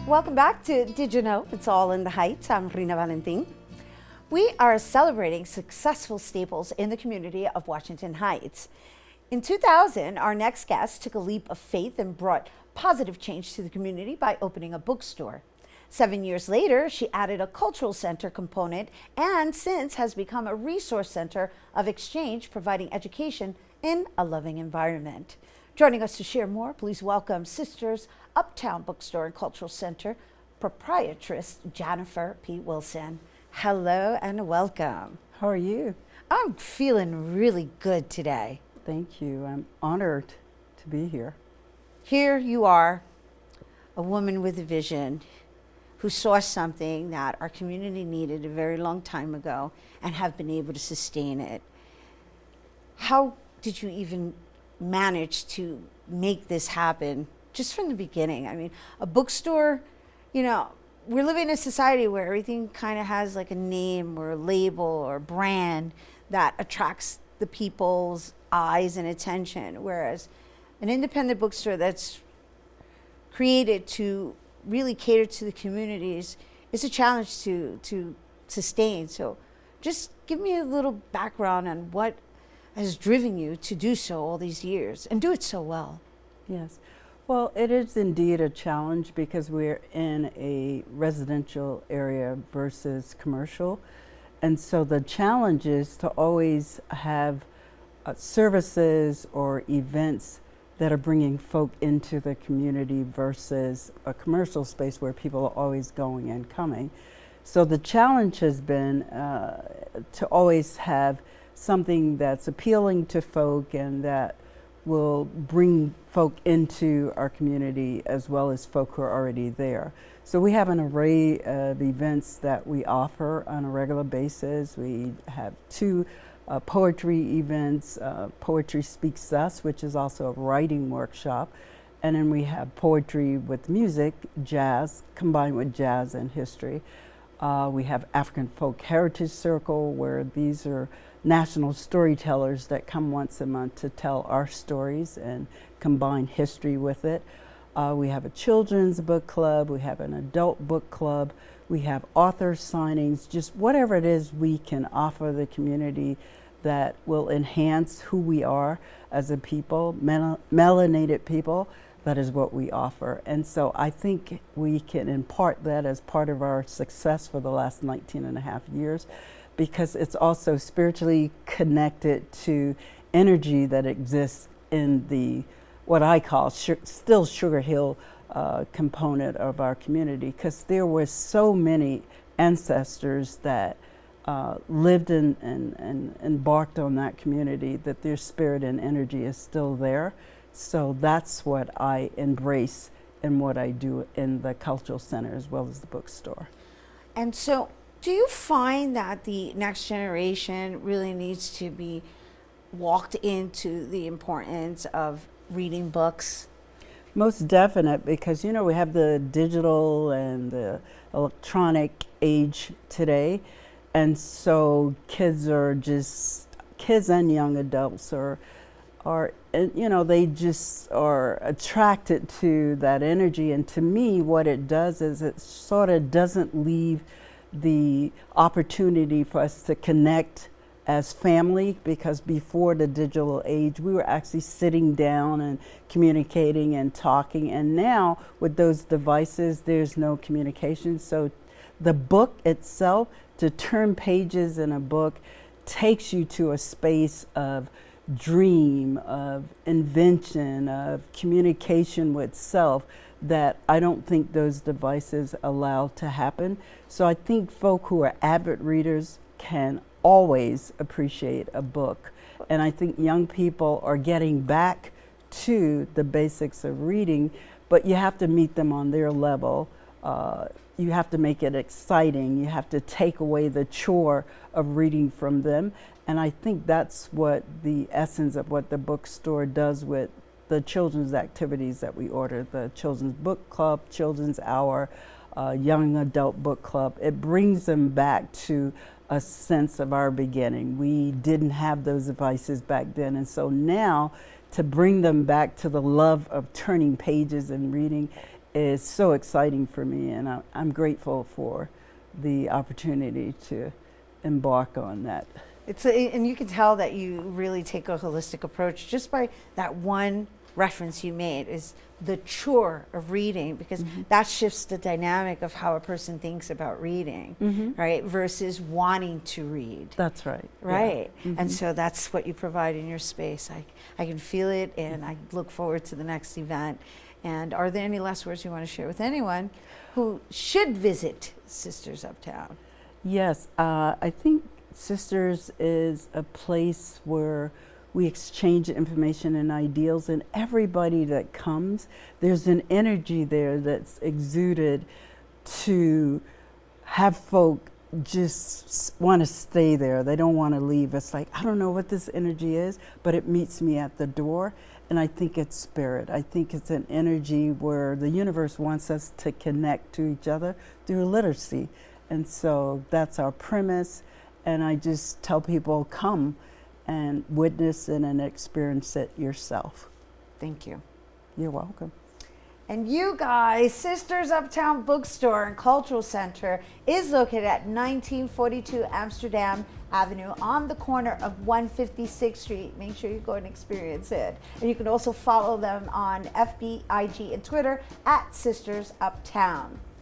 Welcome back to Did You Know? It's All in the Heights. I'm Rina Valentin. We are celebrating successful staples in the community of Washington Heights. In 2000, our next guest took a leap of faith and brought positive change to the community by opening a bookstore. 7 years later, she added a cultural center component and since has become a resource center of exchange, providing education in a loving environment. Joining us to share more, please welcome Sisters Uptown Bookstore and Cultural Center Proprietress Janifer P. Wilson. Hello and welcome. How are you? I'm feeling really good today. Thank you. I'm honored to be here. Here you are, a woman with a vision who saw something that our community needed a very long time ago and have been able to sustain it. How did you even manage to make this happen just from the beginning? I mean, a bookstore, you know, we're living in a society where everything kind of has like a name or a label or a brand that attracts the people's eyes and attention, whereas an independent bookstore that's created to really cater to the communities is a challenge to sustain. So just give me a little background on what has driven you to do so all these years and do it so well. Yes. Well, it is indeed a challenge because we're in a residential area versus commercial. And so the challenge is to always have services or events that are bringing folk into the community versus a commercial space where people are always going and coming. So the challenge has been to always have something that's appealing to folk and that will bring folk into our community as well as folk who are already there. So we have an array of events that we offer on a regular basis. We have two poetry events, Poetry Speaks Us, which is also a writing workshop. And then we have poetry with music, jazz, combined with jazz and history. We have African Folk Heritage Circle, where these are national storytellers that come once a month to tell our stories and combine history with it. We have a children's book club, we have an adult book club, we have author signings, just whatever it is we can offer the community that will enhance who we are as a people, melanated people. That is what we offer. And so I think we can impart that as part of our success for the last 19 and a half years, because it's also spiritually connected to energy that exists in the, what I call still Sugar Hill component of our community, because there were so many ancestors that lived in and embarked on that community that their spirit and energy is still there. So that's what I embrace in what I do in the cultural center as well as the bookstore. And so do you find that the next generation really needs to be walked into the importance of reading books? Most definite, because you know we have the digital and the electronic age today, and so kids and young adults are you know, they just are attracted to that energy. And to me, what it does is it sort of doesn't leave the opportunity for us to connect as family, because before the digital age, we were actually sitting down and communicating and talking. And now with those devices, there's no communication. So the book itself, to turn pages in a book, takes you to a space of dream, of invention, of communication with self that I don't think those devices allow to happen. So I think folk who are avid readers can always appreciate a book. And I think young people are getting back to the basics of reading, but you have to meet them on their level. You have to make it exciting. You have to take away the chore of reading from them. And I think that's what the essence of what the bookstore does with the children's activities that we order, the children's book club, children's hour, young adult book club. It brings them back to a sense of our beginning. We didn't have those devices back then. And so now to bring them back to the love of turning pages and reading is so exciting for me, and I'm grateful for the opportunity to embark on that. And you can tell that you really take a holistic approach just by that one reference you made, is the chore of reading, because that shifts the dynamic of how a person thinks about reading, right, versus wanting to read. That's right. Right. Yeah. And so that's what you provide in your space. I can feel it, and I look forward to the next event. And are there any last words you want to share with anyone who should visit Sisters Uptown? Yes, I think Sisters is a place where we exchange information and ideals, and everybody that comes, there's an energy there that's exuded to have folk just want to stay there. They don't want to leave. It's like, I don't know what this energy is, but it meets me at the door. And I think it's spirit. I think it's an energy where the universe wants us to connect to each other through literacy. And so that's our premise. And I just tell people, come and witness and experience it yourself. Thank you. You're welcome. And you guys, Sisters Uptown Bookstore and Cultural Center is located at 1942 Amsterdam Avenue on the corner of 156th Street. Make sure you go and experience it. And you can also follow them on FB, IG, and Twitter at Sisters Uptown.